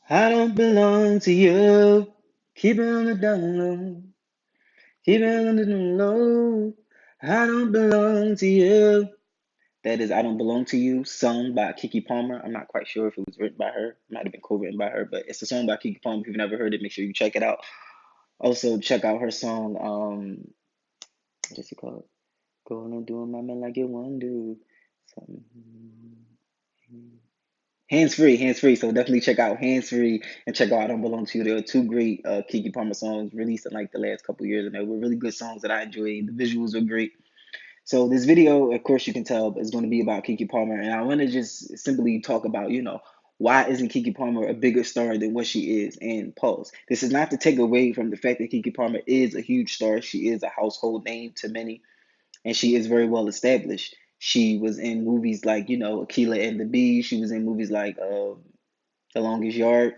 I don't belong to you. Keep it on the down low. Keep it on the down low. I don't belong to you. That is I Don't Belong to You, sung by Kiki Palmer. I'm not quite sure if it was written by her. It might have been co-written by her, but it's a song by Kiki Palmer. If you've never heard it, make sure you check it out. Also, check out her song, what's it called? Going on doing my man like you want to. Something. Hands free. So definitely check out Hands Free and check out I Don't Belong to You. There are two great Kiki Palmer songs released in like the last couple years, and they were really good songs that I enjoyed. The visuals were great. So this video, of course, you can tell, is going to be about Kiki Palmer, and I want to just simply talk about, why isn't Kiki Palmer a bigger star than what she is? And pause. This is not to take away from the fact that Kiki Palmer is a huge star. She is a household name to many, and she is very well established. She was in movies like, Akilah and the Bee. She was in movies like The Longest Yard.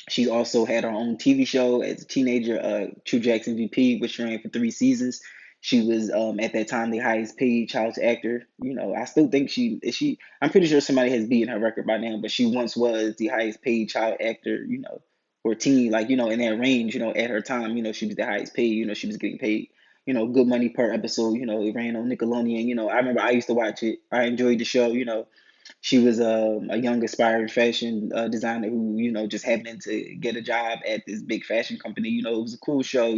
She also had her own TV show as a teenager, True Jackson VP, which ran for 3 seasons. She was at that time the highest paid child actor. I still think she. I'm pretty sure somebody has beaten her record by now, but she once was the highest paid child actor. Or teen, like in that range. At her time, she was the highest paid. She was getting paid. Good money per episode. It ran on Nickelodeon. I remember I used to watch it. I enjoyed the show. She was a young aspiring fashion designer who, just happened to get a job at this big fashion company. It was a cool show.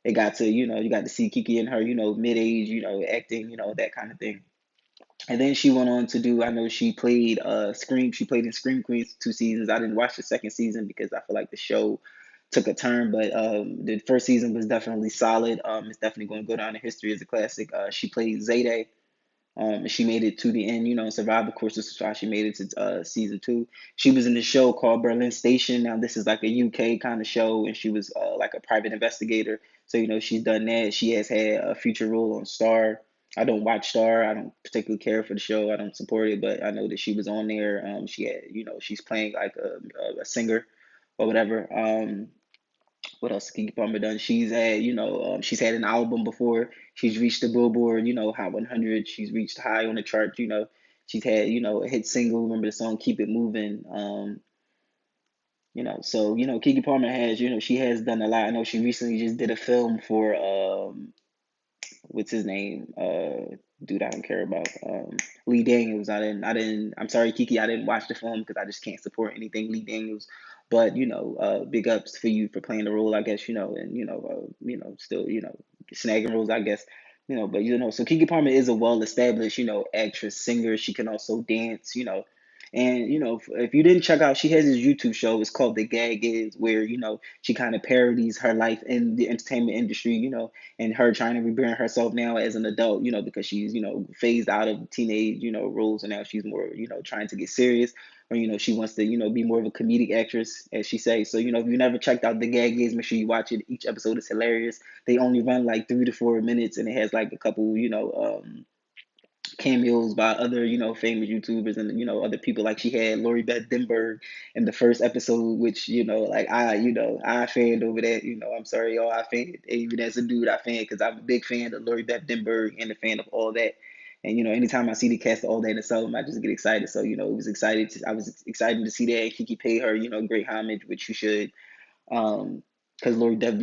It got to, you got to see Kiki in her, mid age, acting, that kind of thing. And then she went on to do, I know she played Scream. She played in Scream Queens 2 seasons. I didn't watch the second season because I feel like the show took a turn, but the first season was definitely solid. It's definitely going to go down in history as a classic. She played Zayday. And she made it to the end, and survived. Of course, this is why she made it to season two. She was in a show called Berlin Station. Now, this is like a UK kind of show, and she was like a private investigator. So, she's done that. She has had a feature role on Star. I don't watch Star. I don't particularly care for the show. I don't support it, but I know that she was on there. She had, she's playing like a singer or whatever. What else Kiki Palmer done? She's had an album before. She's reached the Billboard, Hot 100. She's reached high on the chart. She's had, a hit single. Remember the song "Keep It Moving." So Kiki Palmer has, she has done a lot. I know she recently just did a film for what's his name? Dude, I don't care about. Lee Daniels. I'm sorry, Kiki. I didn't watch the film because I just can't support anything Lee Daniels. But big ups for you for playing the role, I guess. And still, snagging roles, I guess. But so Kiki Palmer is a well-established, actress, singer. She can also dance. And if you didn't check out, she has this YouTube show. It's called The Gag Is, where she kind of parodies her life in the entertainment industry. And her trying to rebrand herself now as an adult, because she's, phased out of teenage, roles, and now she's more, trying to get serious, or, she wants to, be more of a comedic actress, as she says. So, if you never checked out The Gag Is, make sure you watch it. Each episode is hilarious. They only run like 3 to 4 minutes, and it has like a couple, cameos by other, famous YouTubers and other people. Like she had Lori Beth Denberg in the first episode, which like I fanned over that. I'm sorry, y'all, I fanned. Even as a dude, I fanned because I'm a big fan of Lori Beth Denberg and a fan of all that. And anytime I see the cast of All That and Some, I just get excited. So I was excited to see that Kiki pay her great homage, which you should. Because Lori Beth,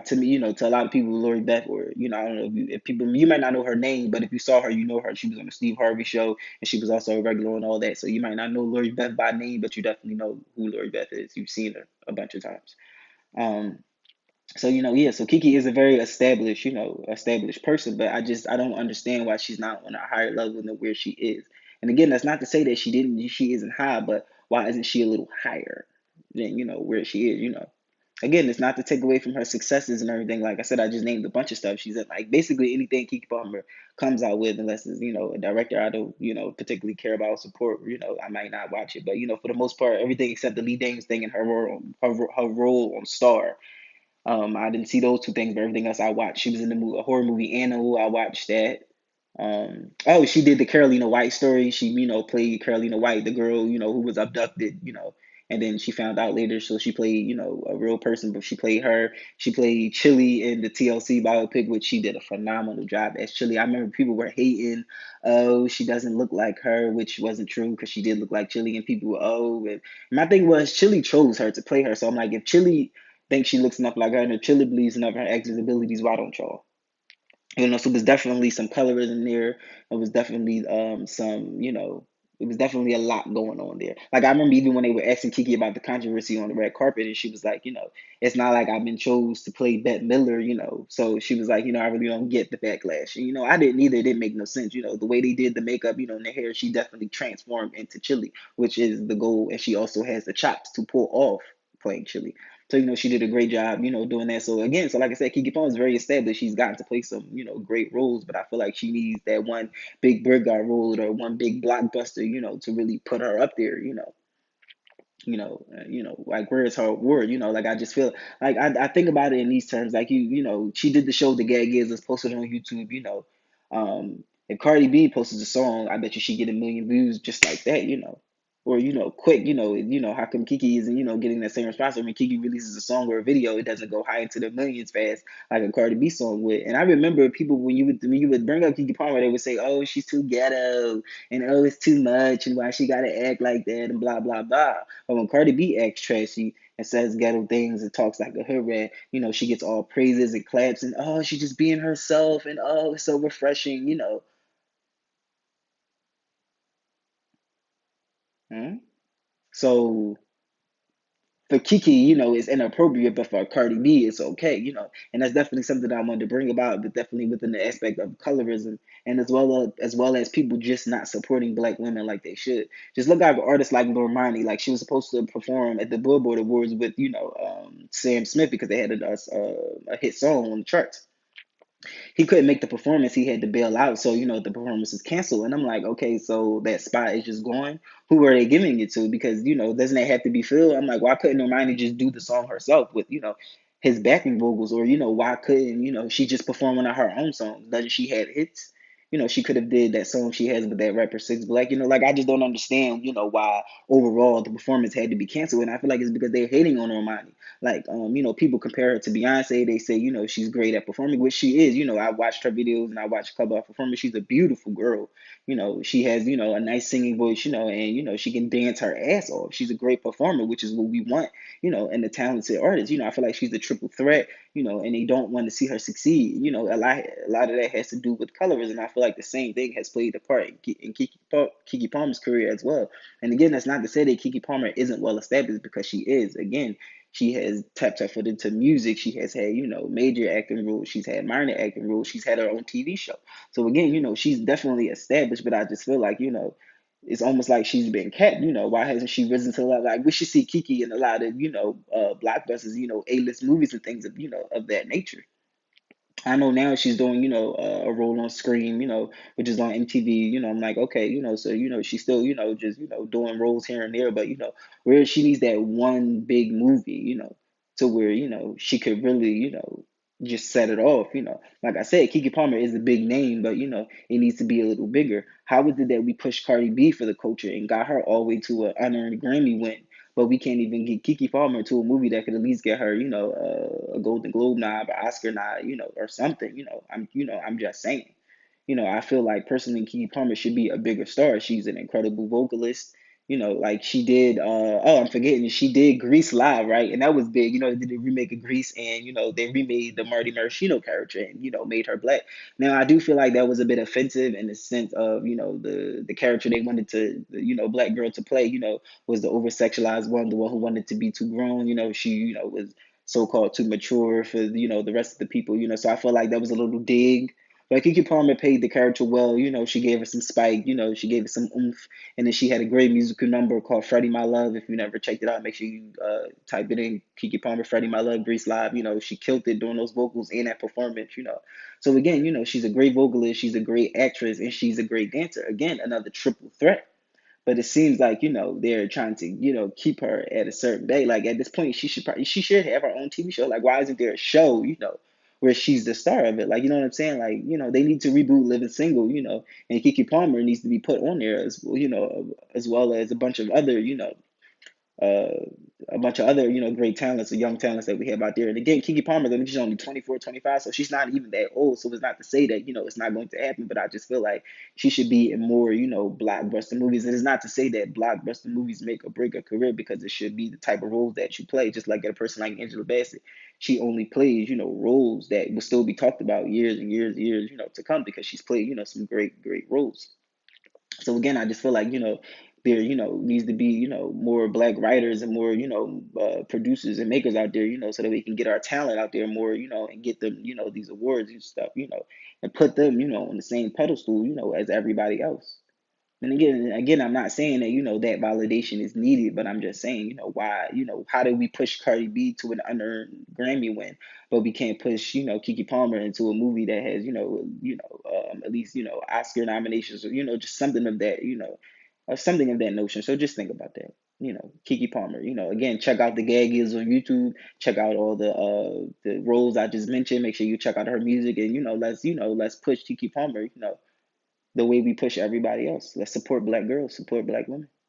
to me, to a lot of people, Lori Beth, or I don't know if people, you might not know her name, but if you saw her, you know her. She was on the Steve Harvey show, and she was also a regular and all that. So you might not know Lori Beth by name, but you definitely know who Lori Beth is. You've seen her a bunch of times. Um, so yeah. So Kiki is a very established, established person, but I don't understand why she's not on a higher level than where she is. And again, that's not to say that she isn't high, but why isn't she a little higher than where she is? Again, it's not to take away from her successes and everything. Like I said, I just named a bunch of stuff. She's in like basically anything Kiki Palmer comes out with, unless it's a director I don't particularly care about or support. I might not watch it, but for the most part, everything except the Lee Daniels thing and her role on Star. I didn't see those two things, but everything else I watched. She was in the movie, a horror movie, Animal. I watched that. Oh, she did the Carolina White story. She, played Carolina White, the girl, who was abducted, and then she found out later, so she played, a real person, but she played her. She played Chili in the TLC biopic, which she did a phenomenal job as Chili. I remember people were hating, oh, she doesn't look like her, which wasn't true because she did look like Chili, and people were, oh, and my thing was Chili chose her to play her, so I'm like, if Chili thinks she looks enough like her, and if Chili believes enough in her acting abilities, why don't y'all? So it was definitely some colorism there. It was definitely some, it was definitely a lot going on there. Like I remember even when they were asking Kiki about the controversy on the red carpet, and she was like, it's not like I've been chose to play Bette Miller, So she was like, I really don't get the backlash. And I didn't either. It didn't make no sense. The way they did the makeup, and the hair, she definitely transformed into Chili, which is the goal. And she also has the chops to pull off playing Chili. So, she did a great job, doing that. So again, so like I said, Kiki Palmer is very established. She's gotten to play some, great roles, but I feel like she needs that one big Burgard role or one big blockbuster, to really put her up there, like where is her word? Like I just feel like I think about it in these terms, like she did the show The Gag Is, let's post it on YouTube, if Cardi B posted a song, I bet you she get a million views just like that, or quick, how come Kiki isn't getting that same response? I mean, Kiki releases a song or a video, it doesn't go high into the millions fast like a Cardi B song would. And I remember people when you would bring up Kiki Palmer, they would say, "Oh, she's too ghetto," and "Oh, it's too much," and "Why she gotta act like that," and blah blah blah. But when Cardi B acts trashy and says ghetto things and talks like a hood rat, she gets all praises and claps and, oh, she's just being herself, and, oh, it's so refreshing. Hmm? So for Kiki, it's inappropriate, but for Cardi B, it's okay, and that's definitely something that I wanted to bring about, but definitely within the aspect of colorism, and as well as people just not supporting Black women like they should. Just look at artists like Normani, like she was supposed to perform at the Billboard Awards with Sam Smith because they had a hit song on the charts. He couldn't make the performance. He had to bail out. So, the performance is canceled. And I'm like, okay, so that spot is just gone. Who are they giving it to? Because, doesn't it have to be filled? I'm like, why couldn't Normani just do the song herself with, his backing vocals? Or, why couldn't, she just perform one of her own songs? Doesn't she have hits? She could have did that song she has with that rapper Six Black. Like I just don't understand, why overall the performance had to be canceled. And I feel like it's because they're hating on Normani. Like, people compare her to Beyonce. They say, she's great at performing, which she is. I watched her videos and I watched a couple of her performances. She's a beautiful girl. She has, a nice singing voice, and, she can dance her ass off. She's a great performer, which is what we want, in a talented artist. I feel like she's a triple threat, and they don't want to see her succeed. A lot of that has to do with colorism. I feel like the same thing has played a part in Kiki Palmer's career as well. And again, that's not to say that Kiki Palmer isn't well established, because she is. Again, she has tapped her foot into music. She has had, major acting roles. She's had minor acting roles. She's had her own TV show. So again, she's definitely established, but I just feel like, it's almost like she's been kept. Why hasn't she risen to the level? Like we should see Kiki in a lot of, blockbusters, A-list movies and things of, of that nature. I know now she's doing, a role on Scream, which is on MTV. I'm like, okay, so she's still, just doing roles here and there, but where she needs that one big movie, to where she could really, just set it off. Like I said, Kiki Palmer is a big name, but it needs to be a little bigger. How is it that we pushed Cardi B for the culture and got her all the way to an unearned Grammy win? But we can't even get Kiki Palmer to a movie that could at least get her, a Golden Globe nod, or Oscar nod, or something. I'm just saying. I feel like personally, Keke Palmer should be a bigger star. She's an incredible vocalist. Like she did. Oh, I'm forgetting. She did Grease live, right? And that was big. They did a remake of Grease, and they remade the Marty Maraschino character, and made her black. Now, I do feel like that was a bit offensive in the sense of the character they wanted to black girl to play. Was the over sexualized one, the one who wanted to be too grown. She was so-called too mature for the rest of the people. So I feel like that was a little dig, but Keke Palmer paid the character well. She gave her some spike. She gave it some oomph, and then she had a great musical number called "Freddie My Love." If you never checked it out, make sure you type it in. Keke Palmer, "Freddie My Love," Grease Live. She killed it doing those vocals and that performance. So again, she's a great vocalist, she's a great actress, and she's a great dancer. Again, another triple threat. But it seems like they're trying to keep her at a certain day. Like at this point, she should have her own TV show. Like why isn't there a show where she's the star of it? Like what I'm saying? Like they need to reboot Living Single. And Keke Palmer needs to be put on there as well. As well as a bunch of other uh, a bunch of other, great talents or young talents that we have out there. And again, Keke Palmer, I mean, she's only 24, 25, so she's not even that old. So it's not to say that, it's not going to happen, but I just feel like she should be in more, blockbuster movies. And it's not to say that blockbuster movies make or break a career, because it should be the type of roles that you play. Just like a person like Angela Bassett, she only plays, roles that will still be talked about years and years and years, to come, because she's played, some great, great roles. So again, I just feel like, there, needs to be, more black writers and more, producers and makers out there, so that we can get our talent out there more, and get them, these awards and stuff, and put them, on the same pedestal, as everybody else. And again, I'm not saying that, that validation is needed, but I'm just saying, why, how do we push Cardi B to an unearned Grammy win, but we can't push, Keke Palmer into a movie that has, at least, Oscar nominations, or, just something of that, or something of that notion. So just think about that. Keke Palmer, again, check out the gag is on YouTube, check out all the roles I just mentioned, make sure you check out her music, and, let's push Keke Palmer, the way we push everybody else. Let's support black girls, support black women.